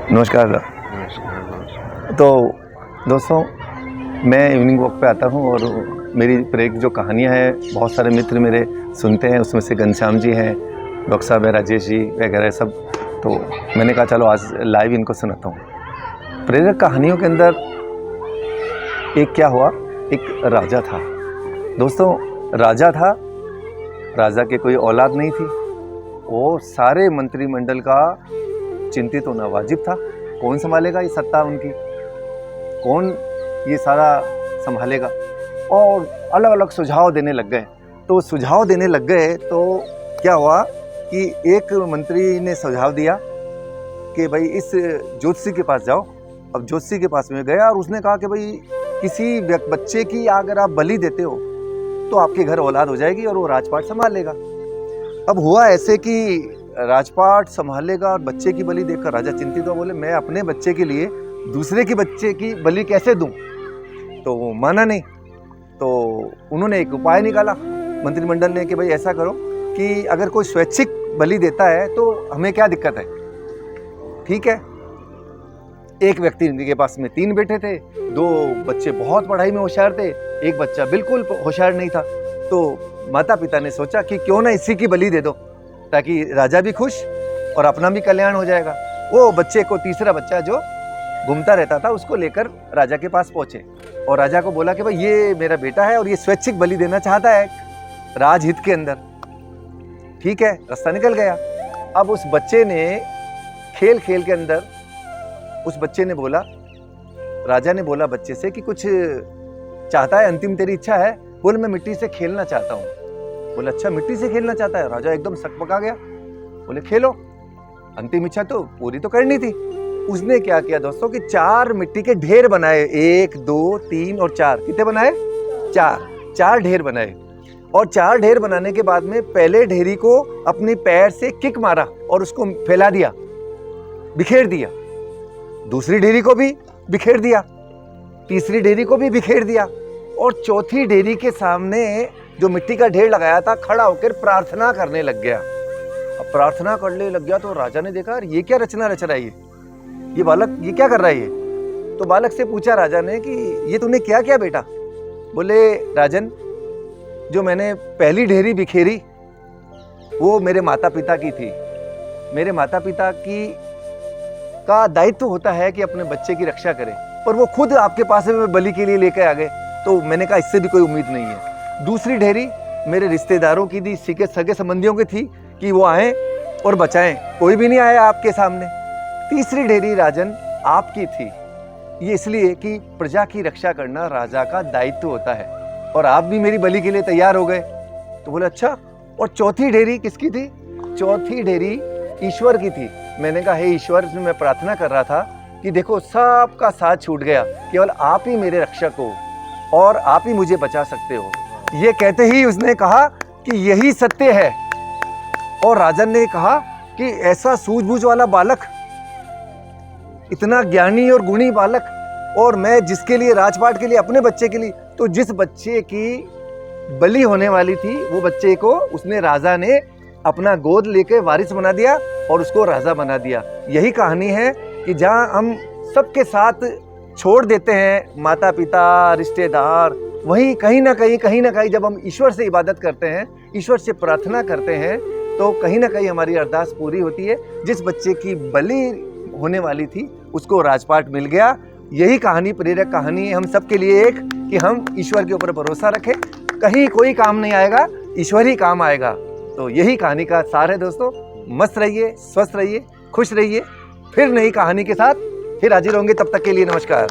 नमस्कार। तो दोस्तों, मैं इवनिंग वॉक पे आता हूँ और मेरी प्रेरक जो कहानियाँ हैं, बहुत सारे मित्र मेरे सुनते हैं। उसमें से घनश्याम जी हैं, डॉक्टर साहब है, राजेश जी वगैरह सब। तो मैंने कहा चलो आज लाइव इनको सुनाता हूँ। प्रेरक कहानियों के अंदर एक क्या हुआ, एक राजा था दोस्तों। राजा था, राजा के कोई औलाद नहीं थी और सारे मंत्रिमंडल का चिंतित होना वाजिब था। कौन संभालेगा ये सत्ता उनकी, कौन ये सारा संभालेगा। और अलग अलग सुझाव देने लग गए। तो सुझाव देने लग गए तो क्या हुआ कि एक मंत्री ने सुझाव दिया कि भाई इस ज्योतिषी के पास जाओ। अब ज्योतिषी के पास में गया और उसने कहा कि भाई किसी बच्चे की अगर आप बलि देते हो तो आपके घर औलाद हो जाएगी और वो राजपाट संभाल लेगा। अब हुआ ऐसे कि राजपाट संभालेगा और बच्चे की बलि देखकर राजा चिंतित हो, बोले मैं अपने बच्चे के लिए दूसरे के बच्चे की बलि कैसे दूं। तो वो माना नहीं। तो उन्होंने एक उपाय निकाला मंत्रिमंडल ने कि भाई ऐसा करो कि अगर कोई स्वैच्छिक बलि देता है तो हमें क्या दिक्कत है। ठीक है, एक व्यक्ति के पास में 3 बेटे थे, 2 बच्चे बहुत पढ़ाई में होशियार थे, एक बच्चा बिल्कुल होशियार नहीं था। तो माता पिता ने सोचा कि क्यों ना इसी की बलि दे दो, ताकि राजा भी खुश और अपना भी कल्याण हो जाएगा। वो बच्चे को, तीसरा बच्चा जो घूमता रहता था, उसको लेकर राजा के पास पहुंचे और राजा को बोला कि भाई ये मेरा बेटा है और ये स्वैच्छिक बलि देना चाहता है राजहित के अंदर। ठीक है, रास्ता निकल गया। अब उस बच्चे ने खेल खेल के अंदर उस बच्चे ने बोला, राजा ने बोला बच्चे से कि कुछ चाहता है, अंतिम तेरी इच्छा है। बोले मैं मिट्टी से खेलना चाहता हूँ। बोले अच्छा मिट्टी से खेलना चाहता है। राजा एकदम सकपका गया, बोले खेलो, अंतिम इच्छा तो पूरी तो करनी थी। उसने क्या किया दोस्तों कि 4 मिट्टी के ढेर बनाए, 1 2 3 और 4। कितने बनाए? 4 ढेर बनाए। और 4 ढेर बनाने के बाद में पहले ढेरी को अपने पैर से किक मारा और उसको फैला दिया, बिखेर दिया। दूसरी ढेरी को भी बिखेर दिया, तीसरी ढेरी को भी बिखेर दिया और चौथी ढेरी के सामने जो मिट्टी का ढेर लगाया था खड़ा होकर प्रार्थना करने लग गया। अब प्रार्थना करने लग गया तो राजा ने देखा ये क्या रचना रच रहा है, ये बालक ये क्या कर रहा है ये। तो बालक से पूछा राजा ने कि ये तूने क्या किया बेटा। बोले राजन, जो मैंने पहली ढेरी बिखेरी वो मेरे माता पिता की थी। मेरे माता पिता का दायित्व होता है कि अपने बच्चे की रक्षा करें, पर वो खुद आपके पास में बलि के लिए लेकर आ गए, तो मैंने कहा इससे भी कोई उम्मीद नहीं है। दूसरी ढेरी मेरे रिश्तेदारों की थी, सगे संबंधियों की थी कि वो आए और बचाएं, कोई भी नहीं आया आपके सामने। तीसरी ढेरी राजन आपकी थी, ये इसलिए कि प्रजा की रक्षा करना राजा का दायित्व होता है और आप भी मेरी बलि के लिए तैयार हो गए। तो बोले अच्छा, और चौथी ढेरी किसकी थी? चौथी ढेरी ईश्वर की थी। मैंने कहा हे ईश्वर, मैं प्रार्थना कर रहा था कि देखो सबका साथ छूट गया, केवल आप ही मेरे रक्षक हो और आप ही मुझे बचा सकते हो। ये कहते ही उसने कहा कि यही सत्य है। और राजन ने कहा कि ऐसा सूझबूझ वाला बालक, इतना ज्ञानी और गुणी बालक, और मैं जिसके लिए, राजपाट के लिए, अपने बच्चे के लिए, तो जिस बच्चे की बलि होने वाली थी वो बच्चे को उसने, राजा ने अपना गोद लेके वारिस बना दिया और उसको राजा बना दिया। यही कहानी है कि जहाँ हम सबके साथ छोड़ देते हैं, माता पिता, रिश्तेदार, वहीं कहीं ना कहीं जब हम ईश्वर से इबादत करते हैं, ईश्वर से प्रार्थना करते हैं, तो कहीं ना कहीं हमारी अरदास पूरी होती है। जिस बच्चे की बलि होने वाली थी उसको राजपाट मिल गया। यही कहानी प्रेरक कहानी है हम सबके लिए, एक कि हम ईश्वर के ऊपर भरोसा रखें, कहीं कोई काम नहीं आएगा, ईश्वर ही काम आएगा। तो यही कहानी का सार है दोस्तों। मस्त रहिए, स्वस्थ रहिए, खुश रहिए। फिर नई कहानी के साथ फिर हाजिर होंगे, तब तक के लिए नमस्कार।